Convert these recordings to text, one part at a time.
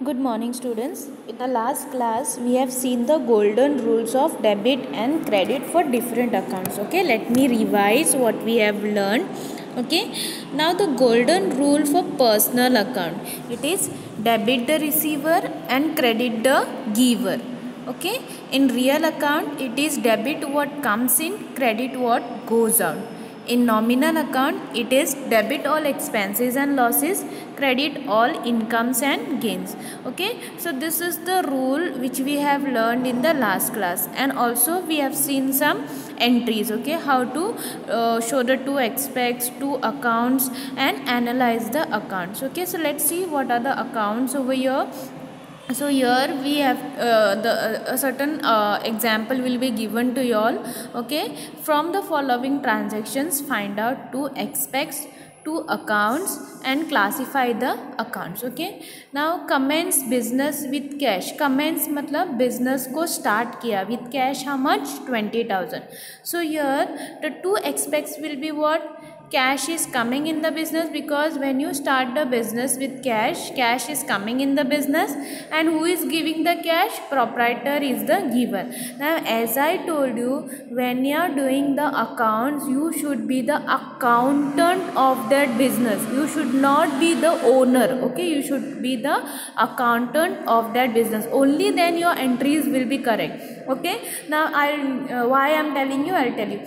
Good morning, students. In the last class, we have seen the golden rules of debit and credit for different accounts. Okay, let me revise what we have learned. Okay, now the golden rule for personal account, it is debit the receiver and credit the giver. Okay, in real account, it is debit what comes in, credit what goes out. In nominal account, it is debit all expenses and losses, credit all incomes and gains. Okay, so this is the rule which we have learned in the last class, and also we have seen some entries. Okay, how to show the two aspects, two accounts, and analyze the accounts. Okay, so let's see what are the accounts over here. So here we have a certain example will be given to you all. Okay, from the following transactions find out two aspects, two accounts, and classify the accounts. Okay, now commence business with cash. Commence मतलब business को start किया with cash. How much? 20,000. So here the two aspects will be what? Cash is coming in the business, because when you start the business with cash, cash is coming in the business, and who is giving the cash? Proprietor is the giver. Now as I told you, when you are doing the accounts, you should be the accountant of that business. You should not be the owner. Okay, you should be the accountant of that business. Only then your entries will be correct. Okay, now why I am telling you, I'll tell you.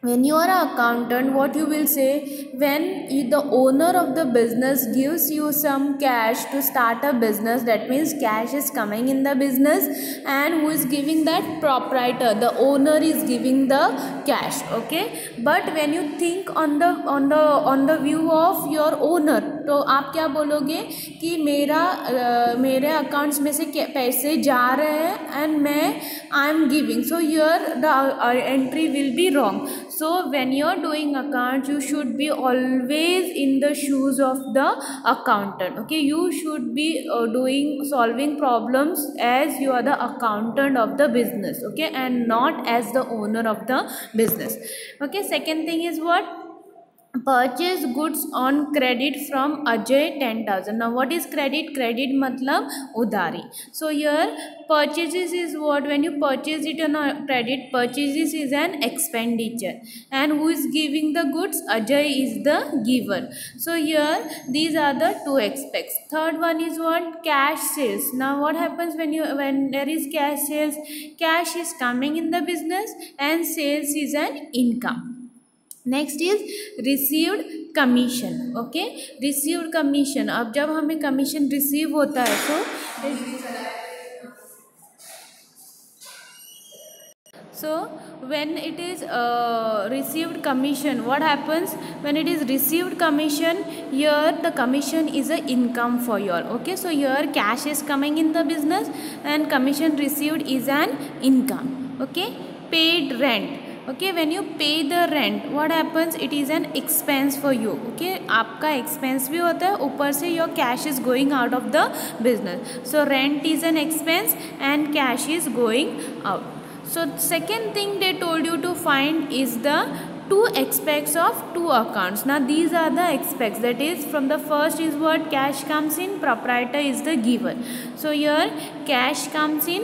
When you are an accountant, what you will say, when the owner of the business gives you some cash to start a business, that means cash is coming in the business, and who is giving that? Proprietor, the owner is giving the cash. Okay, but when you think on the view of your owner, तो आप क्या बोलोगे कि मेरे accounts में से पैसे जा रहे हैं एंड मैं I am giving, so here the entry will be wrong. So when you are doing accounts, you should be always in the shoes of the accountant. Okay, you should be solving problems as you are the accountant of the business. Okay, and not as the owner of the business. Okay, second thing is what? Purchase goods on credit from Ajay 10,000. Now what is credit? Credit matlab udhari. So here purchases is what? When you purchase it on a credit, purchases is an expenditure, and who is giving the goods? Ajay is the giver. So here these are the two aspects. Third one is what? Cash sales. Now what happens when there is cash sales? Cash is coming in the business and sales is an income. Next is received commission. Okay, received commission. अब जब हमें commission receive होता है so when it is received commission, what happens when it is received commission? Here the commission is a income for you all. Okay, so here cash is coming in the business and commission received is an income. Okay, paid rent. Okay, when you pay the rent, what happens? It is an expense for you. Okay, आपका expense भी होता है, ऊपर से your cash is going out of the business. So rent is an expense and cash is going out. So second thing they told you to find is the two aspects of two accounts. Now these are the aspects, that is from the first is what? Cash comes in, proprietor is the giver. So here cash comes in,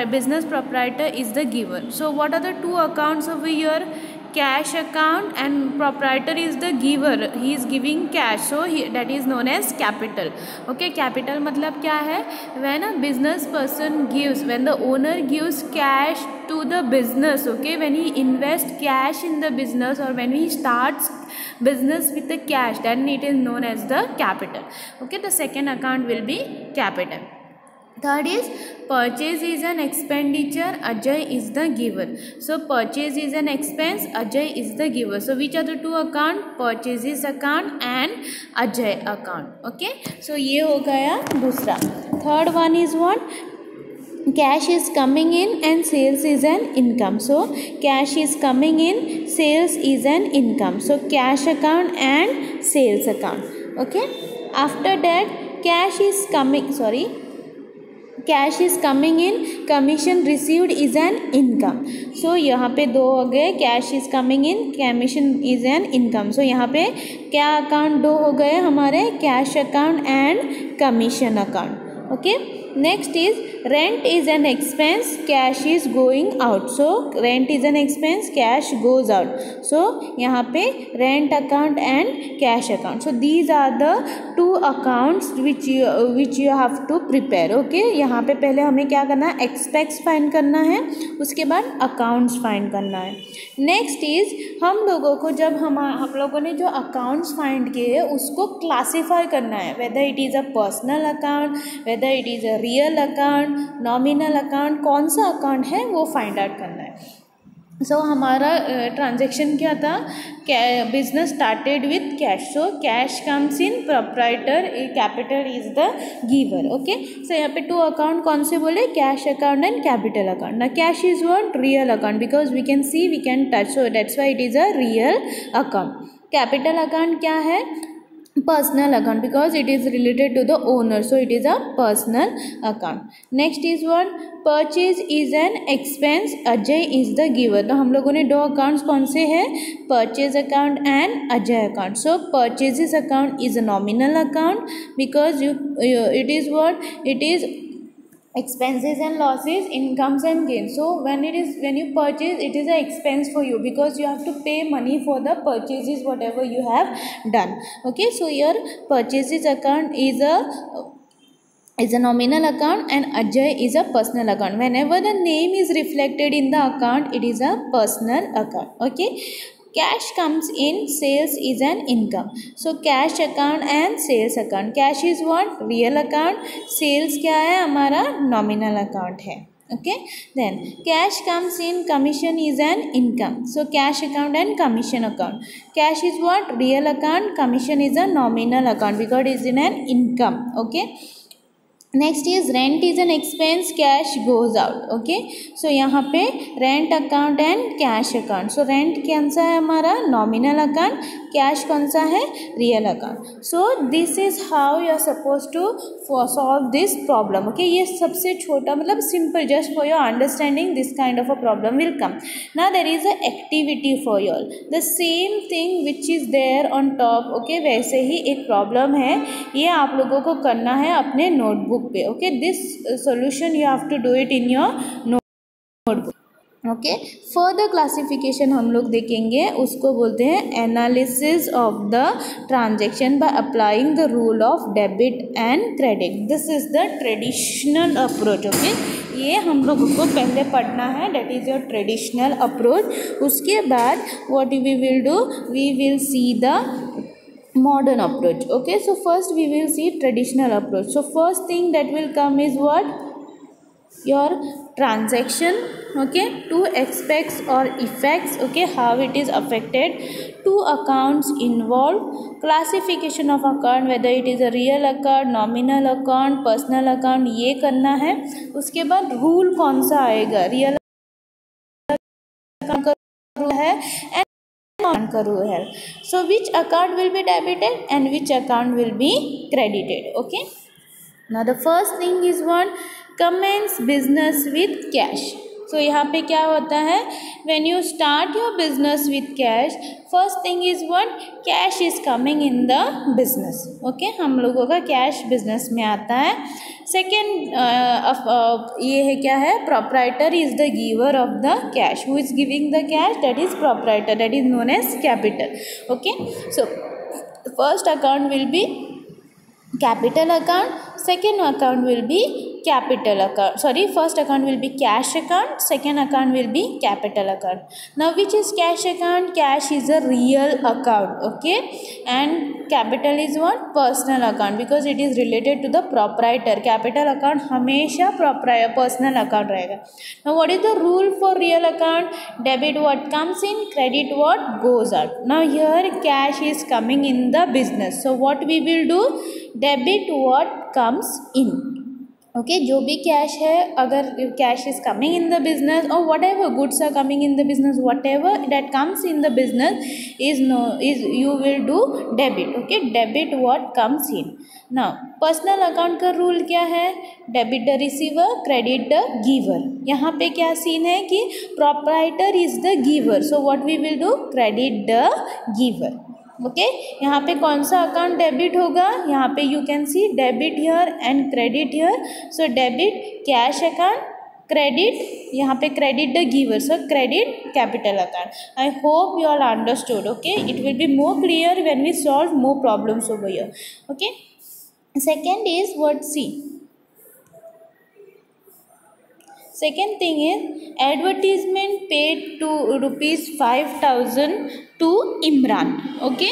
business proprietor is the giver. So what are the two accounts over here? Cash account, and proprietor is the giver, he is giving cash, so that is known as capital. Okay, capital मतलब क्या है? When a business person gives, when the owner gives cash to the business, okay, when he invests cash in the business or when he starts business with the cash, then it is known as the capital. Okay, the second account will be capital. Third is purchase is an expenditure, Ajay is the giver. So purchase is an expense, Ajay is the giver. So which are the two account? Purchases account and Ajay account. Okay, so ये हो गया दूसरा. Third one is what? Cash is coming in and sales is an income. So cash is coming in, sales is an income. So cash account and sales account. Okay, after that cash is coming in, commission received is an income. So यहाँ पे दो हो गए, cash is coming in, commission is an income. So यहाँ पे क्या account दो हो गए हमारे? Cash account and commission account. Okay, next is rent is an expense, cash is going out. So rent is an expense, cash goes out. So यहाँ पे rent account and cash account. So these are the two accounts which you have to prepare. Okay, यहाँ पे पहले हमें क्या करना है, expense find करना है, उसके बाद अकाउंट्स फाइंड करना है. नेक्स्ट इज हम लोगों को जब हम लोगों ने जो अकाउंट्स फाइंड किए उसको क्लासीफाई करना है, whether it is a personal account, whether it is a real account, nominal account, कौन सा अकाउंट है वो फाइंड आउट करना है. सो हमारा ट्रांजेक्शन क्या था, business started with cash. So cash comes in, proprietor, capital is the giver. Okay, so यहाँ पे टू अकाउंट कौन से बोले, cash account and capital account. ना cash is what, real account, because we can see, we can touch, so that's why it is a real account. Capital account क्या है, personal account, because it is related to the owner, so it is a personal account. Next is what, purchase is an expense, Ajay is the giver. तो हम लोगों ने दो accounts कौन से हैं, purchase account and Ajay account. So purchases account is a nominal account because it is what, it is expenses and losses, incomes and gains. So when you purchase, it is an expense for you because you have to pay money for the purchases whatever you have done. Okay, so your purchases account is a nominal account and Ajay is a personal account. Whenever the name is reflected in the account, it is a personal account. Okay, cash comes in, sales is an income. So cash account and sales account. Cash is what, real account, sales क्या है हमारा, nominal account है. Okay, then cash comes in, commission is an income. So cash account and commission account. Cash is what, real account, commission is a nominal account because it is in an income. Okay, next is rent is an expense, cash goes out. Okay, so यहाँ पे rent account and cash account. So rent कौन सा है हमारा, nominal account, cash कौन सा है, real account. So this is how you are suppose to solve this problem. Okay, ये सबसे छोटा मतलब simple, just for your understanding this kind of a problem will come. Now there is a activity for you all, the same thing which is there on top. Okay, वैसे ही एक problem है, ये आप लोगों को करना है अपने नोटबुक पे. Okay, this solution you have to do it in your notebook. Okay, further classification हम लोग देखेंगे, उसको बोलते हैं analysis of the transaction by applying the rule of debit and credit. This is the traditional approach. Okay, ये हम लोगों को पहले पढ़ना है, that is your traditional approach. उसके बाद what we will do, we will see the modern approach. Okay, so first we will see traditional approach. So first thing that will come is what, your transaction. Okay, two aspects or effects. Okay, how it is affected, two accounts involved, classification of account, whether it is a real account, nominal account, personal account, ये करना है. उसके बाद rule कौन सा आएगा, real account का rule है एंड का रूल है. So which account will be debited and which account will be credited. Okay, now the first thing is one, commence business with cash. So यहाँ पे क्या होता है, when you start your business with cash, first thing is what, cash is coming in the business. Okay, हम लोगों का cash business में आता है. सेकेंड ये है क्या है, proprietor is the giver of the cash. Who is giving the cash, that is proprietor, that is known as capital. Okay, so first account will be capital account, second account will be capital account, sorry, first account will be cash account, second account will be capital account. Now which is cash account, cash is a real account. Okay, and capital is what, personal account, because it is related to the proprietor. capital account हमेशा personal account रहेगा. Now what is the rule for real account, debit what comes in, credit what goes out. Now here cash is coming in the business, so what we will do, debit what comes in. ओके, जो भी cash है, अगर cash is coming in the business और what ever goods are coming in the business, what ever that comes in the business is you will do debit. Okay, debit what comes in. Now personal account का rule क्या है, debit the receiver, credit the giver. यहाँ पे क्या scene है कि proprietor is the giver, so what we will do, credit the giver. Okay यहाँ पे कौन सा अकाउंट डेबिट होगा, यहाँ पे you can see debit here and credit here. So debit cash account, credit यहाँ पे credit the giver, so credit capital account. I hope you all understood. Okay, it will be more clear when we solve more problems over here. Okay, second is what, see, second thing is advertisement paid to rupees 5,000 to Imran. Okay,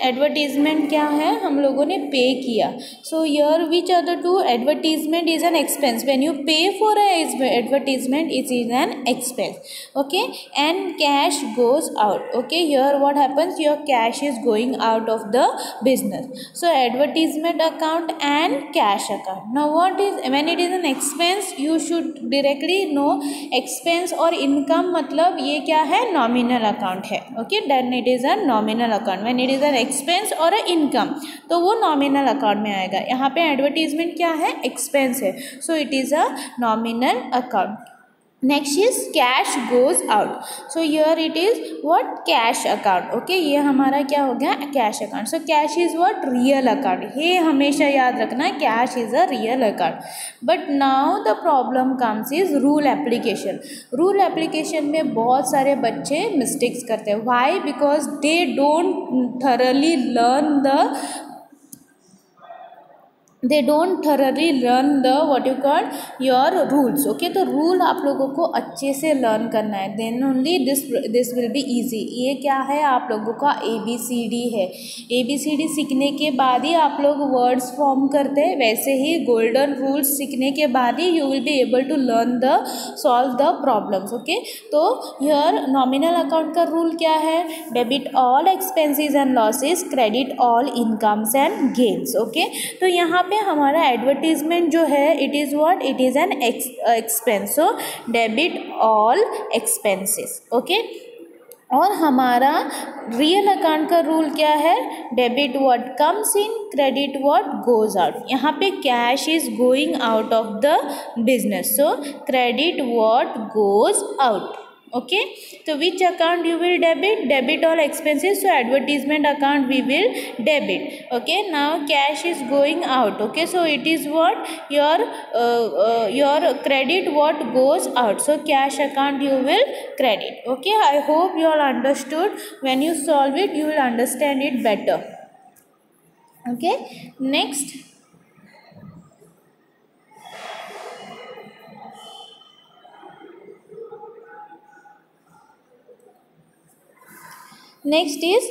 advertisement क्या है, हम लोगों ने pay किया. So yeah which are the two, advertisement is an expense. When you pay for advertisement it is an expense. Okay, and cash goes out. Okay, yeah what happens, your cash is going out of the business. So advertisement account and cash account. Now what is, when it is an expense you should directly no expense और income मतलब ये क्या है, nominal account है. Okay, it is a nominal account. When it is an expense और a income तो वो nominal account में आएगा. यहाँ पे एडवर्टीजमेंट क्या है, एक्सपेंस है, so it is a nominal account. Next is cash goes out. So here it is what, cash account. Okay, ये हमारा क्या हो गया, cash account. So cash is what, real account. ये हमेशा याद रखना, cash is a real account. But now the problem comes is rule application. Rule application में बहुत सारे बच्चे मिस्टेक्स करते हैं. Why, because they don't thoroughly learn the they don't thoroughly learn the what you call your rules. Okay, तो rule आप लोगों को अच्छे से लर्न करना है, then only this will be easy. ये क्या है, आप लोगों का ABCD है. ABCD सीखने के बाद ही आप लोग वर्ड्स फॉर्म करते हैं. वैसे ही गोल्डन रूल्स सीखने के बाद ही you will be able to learn the solve the problems. Okay, तो here nominal account का रूल क्या है, debit all expenses and losses, credit all incomes and gains. Okay, तो यहाँ पे हमारा एडवर्टीजमेंट जो है it is what, it is an expense. So debit all expenses. Okay, और हमारा रियल अकाउंट का रूल क्या है, debit what comes in, credit what goes out. यहाँ पे cash is going out of the business, so credit what goes out. Okay, so which account you will debit, debit all expenses, so advertisement account we will debit. Okay, now cash is going out. Okay, so it is what, your credit what goes out, so cash account you will credit. Okay, I hope you all understood. When you solve it you will understand it better. Okay, next is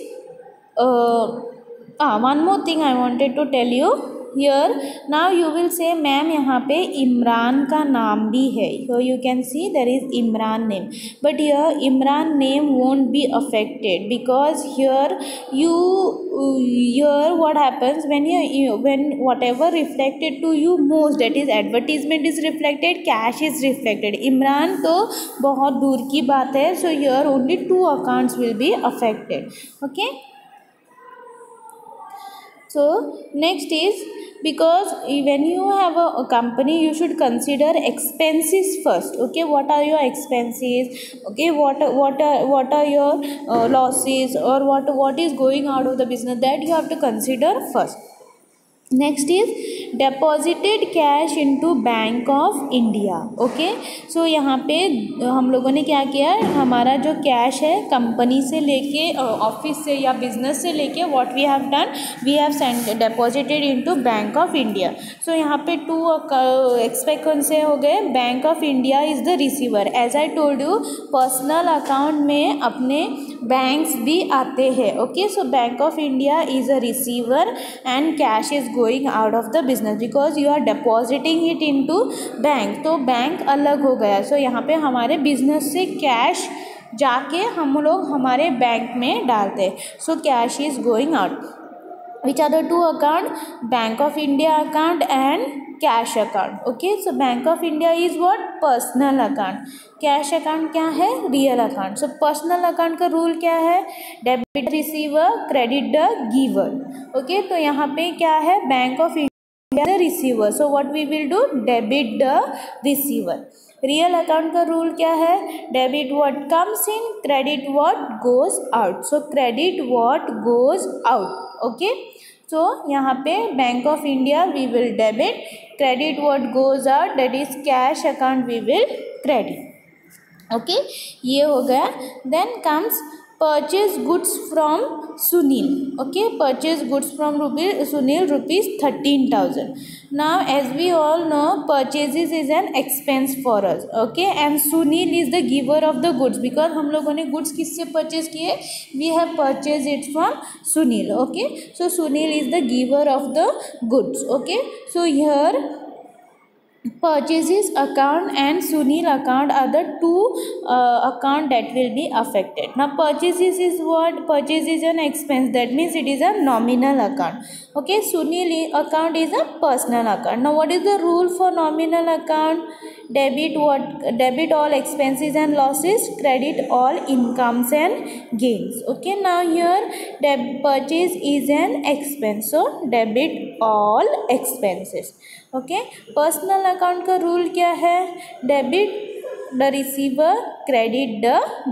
one more thing I wanted to tell you here. Now you will say ma'am यहाँ पे इमरान का नाम भी है. Here you can see there is Imran name, but here Imran name won't be affected because here what happens when whatever reflected to you most, that is advertisement is reflected, cash is reflected. Imran तो बहुत दूर की बात है, so here only 2 accounts will be affected. Okay, so next is, because when you have a company you should consider expenses first. Okay, what are your expenses, okay, what are your losses, or what is going out of the business, that you have to consider first. Next is deposited cash into bank of India. Okay, so यहाँ पे हम लोगों ने क्या किया, हमारा जो cash है कंपनी से लेके ऑफिस से या बिजनेस से लेके what we have done, we have sent deposited into bank of India. So यहाँ पे 2 एक्सपेक्ट कौन से हो गए, bank of India is the receiver. As I told you personal account में अपने बैंक्स भी आते हैं. Okay, so bank of India is a receiver and cash is going out of the business because you are depositing it into bank. तो bank अलग हो गया. सो यहाँ पे हमारे बिजनेस से कैश जाके हम लोग हमारे बैंक में डालते हैं. So cash is going out. Which are the 2 account, Bank of India account and cash account. Okay, so Bank of India is what, personal account. Cash account क्या है, real account. So personal account का rule क्या है, debit receiver, credit the giver. Okay, तो यहाँ पे क्या है, Bank of the receiver. So what we will do, debit the receiver. Real account का रूल क्या है, debit what comes in, credit what goes out. So credit what goes out. Okay, so यहाँ पे bank of India we will debit, credit what goes out that is cash account we will credit. Okay, ये हो गया. Then comes purchase goods from Sunil. Okay, purchase goods from Sunil rupees 13,000. Now as we all know, purchases is an expense for us. Okay, and Sunil is the giver of the goods because हम लोगों ने goods किससे purchase किए, we have purchased it from Sunil. Okay, so Sunil is the giver of the goods. Okay, so here purchases account and Sunil account are the two account that will be affected. Now purchases is what, purchase is an expense, that means it is a nominal account. Okay, Sunil account is a personal account. Now what is the rule for nominal account, debit all expenses and losses, credit all incomes and gains. Okay, now here purchase is an expense, so debit all expenses. Okay, personal account का rule क्या है, debit the receiver, credit the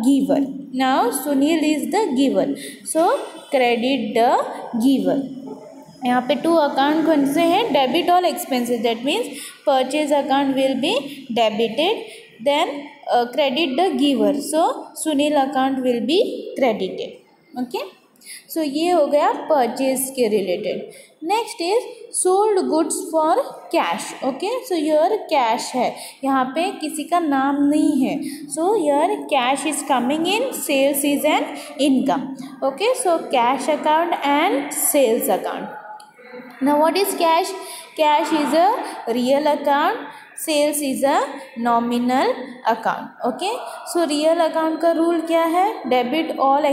giver. Now Sunil is the giver, so credit the giver. यहाँ पे two account कौन से हैं, debit all expenses, that means purchase account will be debited, then credit the giver, so Sunil account will be credited. Okay, so ये हो गया purchase के related. Next is sold goods for cash. Okay, so your cash है, यहाँ पे किसी का नाम नहीं है, so your cash is coming in, sales is an income. Okay, so cash account and sales account. Now what is cash, cash is a real account, sales is a nominal account. Okay, so real account का rule क्या है, debit all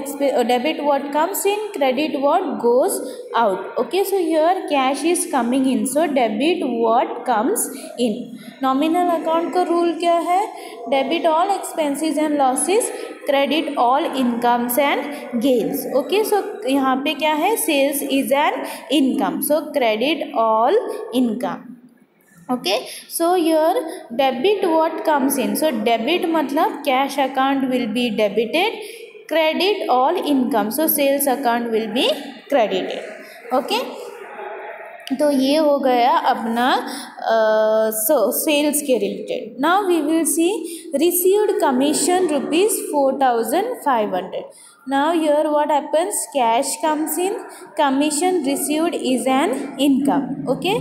debit what comes in, credit what goes out. Okay, so here cash is coming in, so debit what comes in. Nominal account का rule क्या है, debit all expenses and losses, credit all incomes and gains. Okay, so यहाँ पे क्या है, sales is an income, so credit all income. Okay, so your debit what comes in, so debit मतलब cash account will be debited, credit all income, so sales account will be credited. Okay, तो ये हो गया अपना sales के related. Now we will see received commission ₹4,500. Now here what happens, cash comes in, commission received is an income. Okay,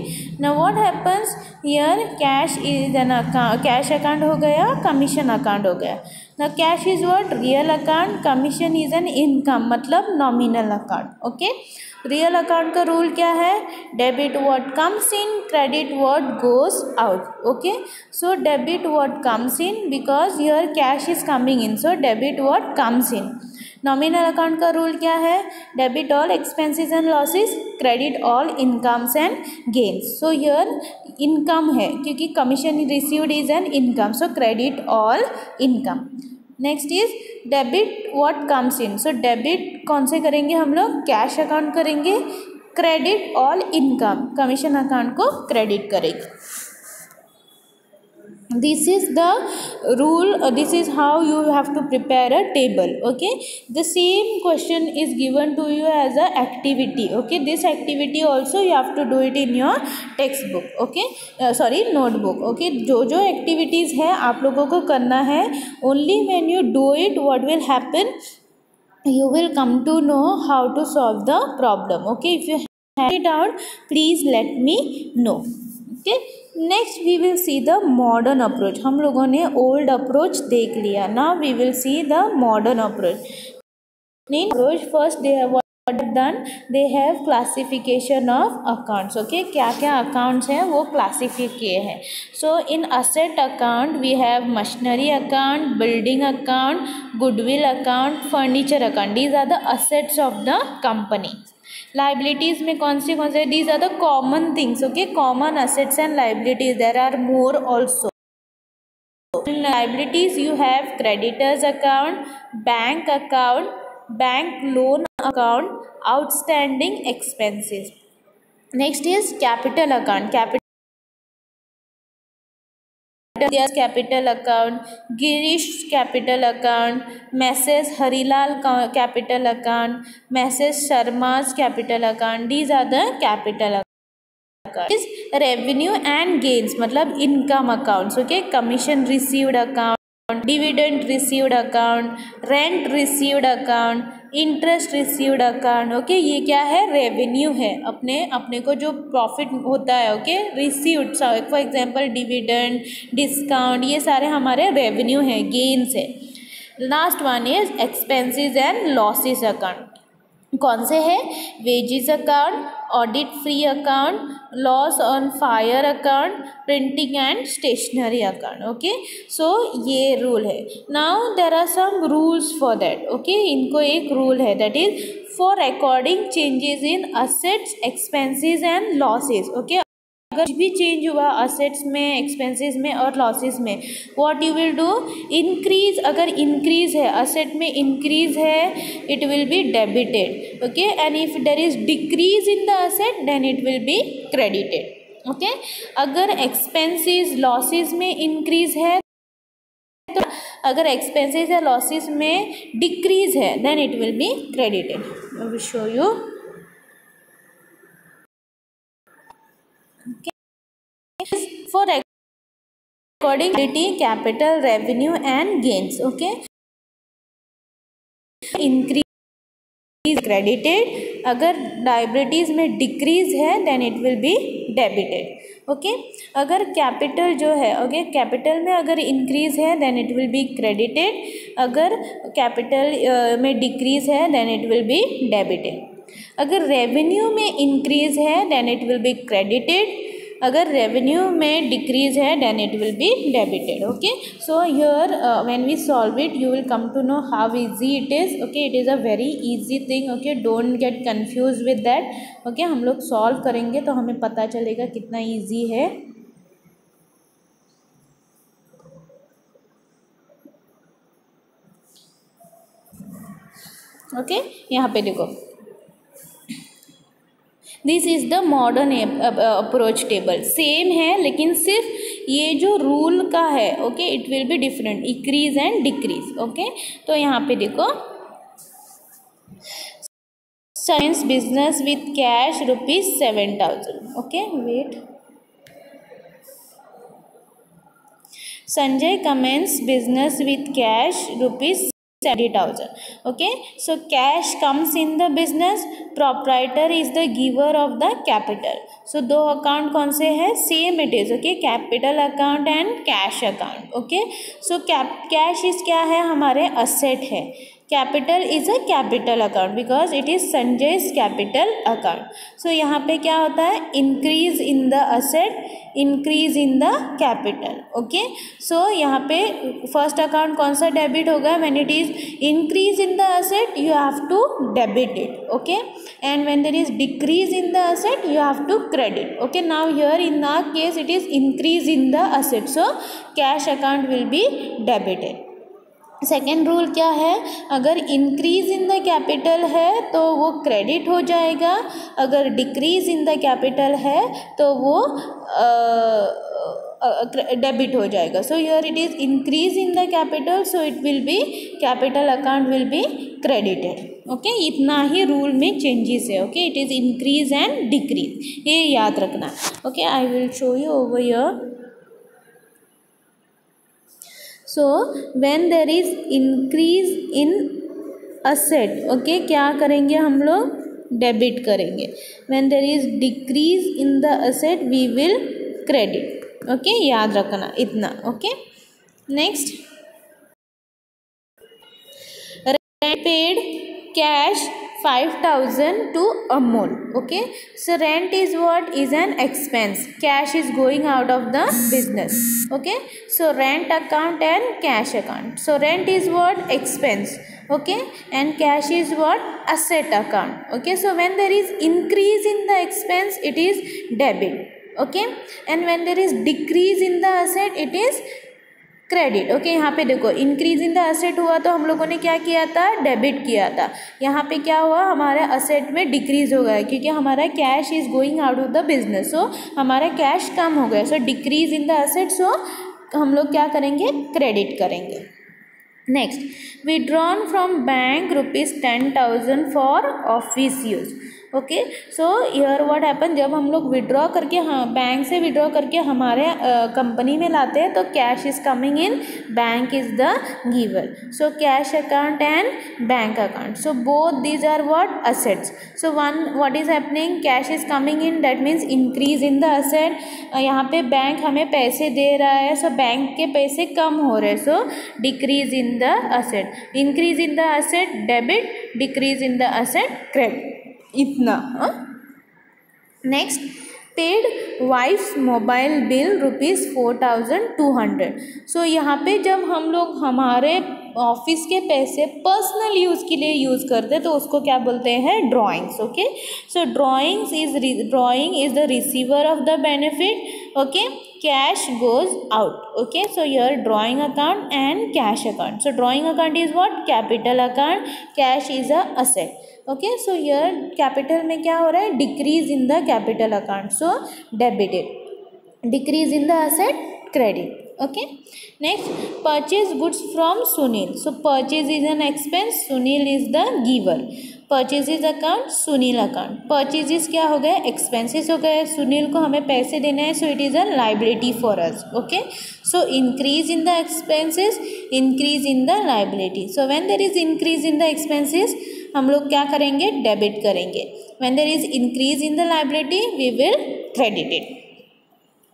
now what happens here, cash is an account, cash account हो गया, commission account हो गया. Now cash is what, real account, commission is an income मतलब nominal account. Okay, real account का rule क्या है, debit what comes in, credit what goes out. Okay, so debit what comes in because your cash is coming in, so debit what comes in. Nominal account का rule क्या है, debit all expenses and losses, credit all incomes and gains. So here income है क्योंकि commission received is an income, so credit all income. Next is debit what comes in, so debit कौन से करेंगे हम लोग, cash account करेंगे, credit all income, commission account को credit करेंगे. This is the rule, this is how you have to prepare a table. Okay, the same question is given to you as a activity. Okay, this activity also you have to do it in your textbook. Okay, sorry, notebook. Okay, जो activities है आप लोगों को करना है, only when you do it what will happen, you will come to know how to solve the problem. Okay, if you have it out please let me know. Okay, next we will see the modern approach. हम लोगों ने old approach देख लिया, now we will see the modern approach. In approach first they have what done, they have classification of accounts. Okay, क्या क्या accounts हैं वो classify किए हैं. So in asset account we have machinery account, building account, goodwill account, furniture account. These are the assets of the company. Liabilities में कौन से these are the common things. Okay, common assets and liabilities, there are more also. In liabilities you have creditors account, bank loan account, outstanding expenses. Next is capital account. Capital account, Girish capital account, Mrs. Harilal capital account, Mrs. Sharma's capital account. These are the capital accounts. Is revenue and gains, मतलब income accounts. Okay, commission received account, dividend received account, rent received account, interest received account. Okay, ये क्या है? Revenue है. अपने को जो profit होता है, okay, received, for example dividend, discount, ये सारे हमारे रेवेन्यू है, गेन्स है. Last one is expenses and losses account. कौन से है? Wages account, audit free account, loss on fire account, printing and stationery account. Okay, so ये रूल है. Now there are some rules for that. Okay, इनको एक rule है, that is for recording changes in assets, expenses and losses. Okay, अगर कुछ भी change हुआ assets में, एक्सपेंसेस में और लॉसेस में, what you will do? Increase. अगर इंक्रीज है, असेट में इंक्रीज है, it will be debited. Okay, and if there is decrease in the asset then it will be credited. Okay, अगर एक्सपेंसेस लॉसेस में increase है, तो अगर एक्सपेंसेस या लॉसेस में डिक्रीज है then it will be credited. I will show you. For recording capital, revenue and gains. Okay, increase credited. अगर liabilities में डिक्रीज है then it will be debited. Okay, अगर कैपिटल जो है, ओके, कैपिटल में अगर इंक्रीज है then it will be credited. अगर कैपिटल में डिक्रीज है then it will be debited. अगर रेवेन्यू में इंक्रीज है then it will be credited. अगर रेवेन्यू में डिक्रीज है then it will be debited. Okay, so here when we solve it you will come to know how easy it is. Okay, it is a very easy thing. Okay, don't get confuse with that. Okay, हम लोग solve करेंगे तो हमें पता चलेगा कितना easy है. Okay, यहाँ पे देखो, this is the modern approach table. Same है लेकिन सिर्फ ये जो रूल का है, okay, it will be different, increase and decrease. Okay, तो यहाँ पे देखो, science business with cash ₹7,000. Okay, wait. Sanjay commences business with cash ₹70,000. Okay, so cash comes in the business, proprietor is the giver of the capital. So दो account कौन से हैं? Same it is. Okay, capital account and cash account. Okay, so cash is क्या है? हमारे asset है. Capital is a capital account because it is Sanjay's capital account. So यहाँ पे क्या होता है? Increase in the asset, increase in the capital. Okay, so यहाँ पे फर्स्ट अकाउंट कौन सा डेबिट होगा? When it is increase in the asset you have to debit it. Okay, and when there is decrease in the asset you have to credit. Okay, now here in our case it is increase in the asset, so cash account will be debited. Second rule क्या है? अगर increase in the capital है तो वो credit हो जाएगा. अगर decrease in the capital है तो वो डेबिट हो जाएगा. So here it is increase in the capital, so it will be capital account will be credited. Okay, इतना ही रूल में चेंजेस है. Okay, it is increase and decrease, ये याद रखना. Okay, I will show you over here. So when there is increase in asset, okay, क्या करेंगे हम लोग? डेबिट करेंगे. When there is decrease in the asset we will credit. Okay, याद रखना इतना. Okay, next, rent paid cash 5,000 to Amul. Okay, so rent is what? Is an expense. Cash is going out of the business. Okay, so rent account and cash account. So rent is what? Expense. Okay, and cash is what? Asset account. Okay, so when there is increase in the expense it is debit. Okay, and when there is decrease in the asset it is credit. Okay, यहाँ पे देखो increase in the asset हुआ तो हम लोगों ने क्या किया था, डेबिट किया था। यहाँ पे क्या हुआ, हमारे असेट में डिक्रीज हो गया क्योंकि हमारा cash is going out of the business, so हमारा कैश कम हो गया, so decrease in the asset, so हम लोग क्या करेंगे, क्रेडिट करेंगे। Next, withdrawn from bank ₹10,000 for office use. Okay, so here what happen, जब हम लोग विड्रॉ करके, हाँ बैंक से विड्रॉ करके हमारे कंपनी में लाते हैं तो cash is coming in, bank is the giver, so cash account and bank account, so both these are what, assets. So one what is happening, cash is coming in, that means increase in the asset. यहाँ पे bank हमें पैसे दे रहा है, so bank के पैसे कम हो रहे, so decrease in the asset, increase in the asset debit, decrease in the asset credit, इतना। Next, paid wife's mobile bill ₹4,200। So यहाँ पे जब हम लोग हमारे ऑफिस के पैसे पर्सनल यूज़ के लिए यूज़ करते हैं तो उसको क्या बोलते हैं, drawings. Okay, so drawing is the receiver of the benefit. Okay, cash goes out. Okay, so here drawing account and cash account. So drawing account is what, capital account, cash is a asset. Okay, so here capital में क्या हो रहा है, decrease in the capital account, so debited, decrease in the asset credit. Okay, next, purchase goods from Sunil. So purchase is an expense, Sunil is the giver, purchases account, Sunil account, purchases क्या हो गए, expenses हो गए, सुनील को हमें पैसे देने हैं, so it is a liability for us. Okay, so increase in the expenses, increase in the liability, so when there is increase in the expenses हम लोग क्या करेंगे, डेबिट करेंगे, when there is increase in the liability we will credit it.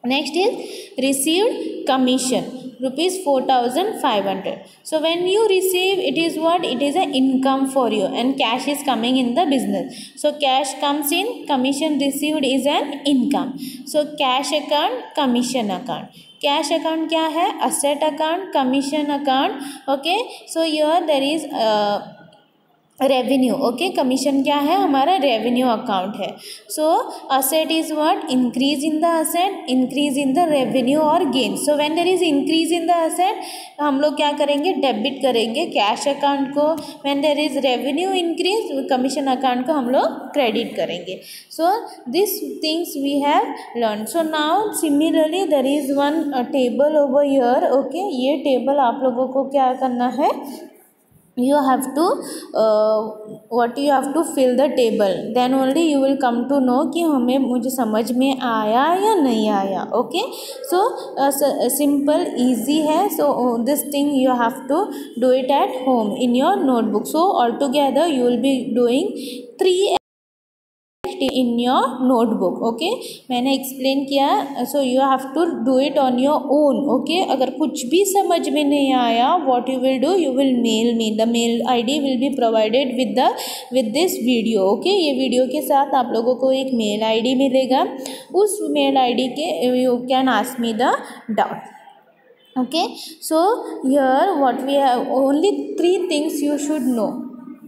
Next is received commission ₹4,500. So when you receive, it is what, it is a income for you and cash is coming in the business, so cash comes in, commission received is an income, so cash account, commission account, cash account क्या है, asset account, commission account. Okay, so here there is revenue. Okay, commission क्या है, हमारा revenue account है। So asset is what, increase in the asset, increase in the revenue और gain, so when there is increase in the asset हम लोग क्या करेंगे, debit करेंगे कैश अकाउंट को, when there is revenue increase commission account को हम लोग क्रेडिट करेंगे। So this things we have learn. So now similarly there is one table over here. Okay, ये टेबल आप लोगों को क्या करना है, you have to you have to fill the table, then only you will come to know कि हमें मुझे समझ में आया या नहीं आया। ओके, सो सिंपल ईजी है, so this thing you have to do it at home in your notebook, so altogether you will be doing 3 in your notebook. Okay, मैंने एक्सप्लेन किया, so you have to do it on your own. Okay, अगर कुछ भी समझ में नहीं आया, what you will do, you will mail me, the mail ID will be provided with this video. Okay, ये वीडियो के साथ आप लोगों को एक मेल ID मिलेगा, उस मेल ID के you can ask me the doubt. Okay, so here what we have, only 3 things you should know,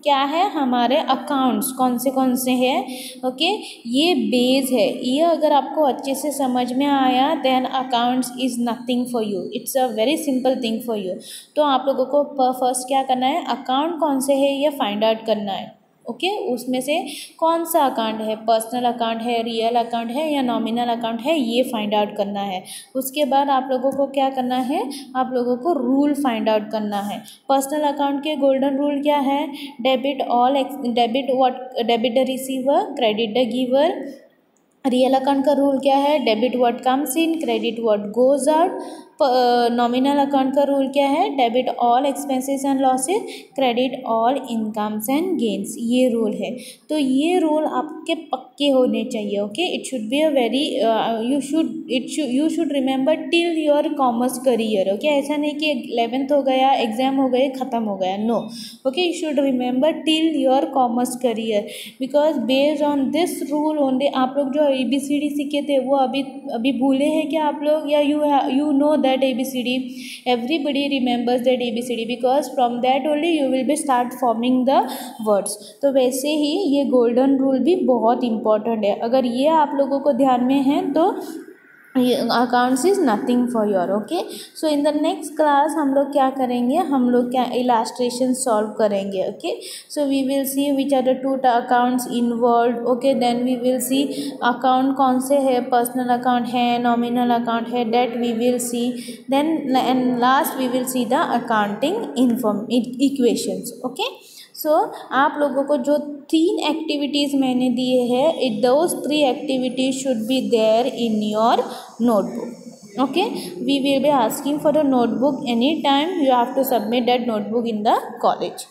क्या है, हमारे अकाउंट्स कौन से हैं। ओके, ये बेस है, ये अगर आपको अच्छे से समझ में आया then accounts is nothing for you, it's a very simple thing for you. तो आप लोगों को फर्स्ट क्या करना है, अकाउंट कौन से है ये फाइंड आउट करना है। ओके, उसमें से कौन सा अकाउंट है, पर्सनल अकाउंट है, रियल अकाउंट है या नॉमिनल अकाउंट है, ये फाइंड आउट करना है। उसके बाद आप लोगों को क्या करना है, आप लोगों को रूल फाइंड आउट करना है। पर्सनल अकाउंट के गोल्डन रूल क्या है, debit the receiver, credit the giver. Real account का रूल क्या है, debit what comes in, credit what goes out. Nominal account का रूल क्या है, debit all expenses and losses, credit all incomes and gains, ये rule है। तो ये रूल आपके पक्के होने चाहिए। Okay, it should be a very you should remember till your commerce career. Okay, ऐसा नहीं कि 11th हो गया, एग्जाम हो गए, ख़त्म हो गया, no. Okay, you should remember till your commerce career, because based on this rule only आप लोग जो ABCD सीखे थे वो अभी भूले हैं क्या आप लोग, या you know that ABCD, everybody remembers that ABCD because from that only you will be start forming the words। तो वैसे ही ये golden rule भी बहुत important है, अगर ये आप लोगों को ध्यान में है तो accounts is nothing for your okay. So in the next class हम लोग क्या करेंगे, हम लोग क्या इलास्ट्रेशन सॉल्व करेंगे. Okay, so we will see which are the two accounts involve. Okay, then we will see account कौन से है, पर्सनल अकाउंट है, नॉमिनल अकाउंट है, that we will see. Then and last we will see the accounting equations. Okay, so आप लोगों को जो 3 activities मैंने दिए हैं, those 3 activities should be there in your notebook. Okay, we will be asking for the notebook anytime. You have to submit that notebook in the college.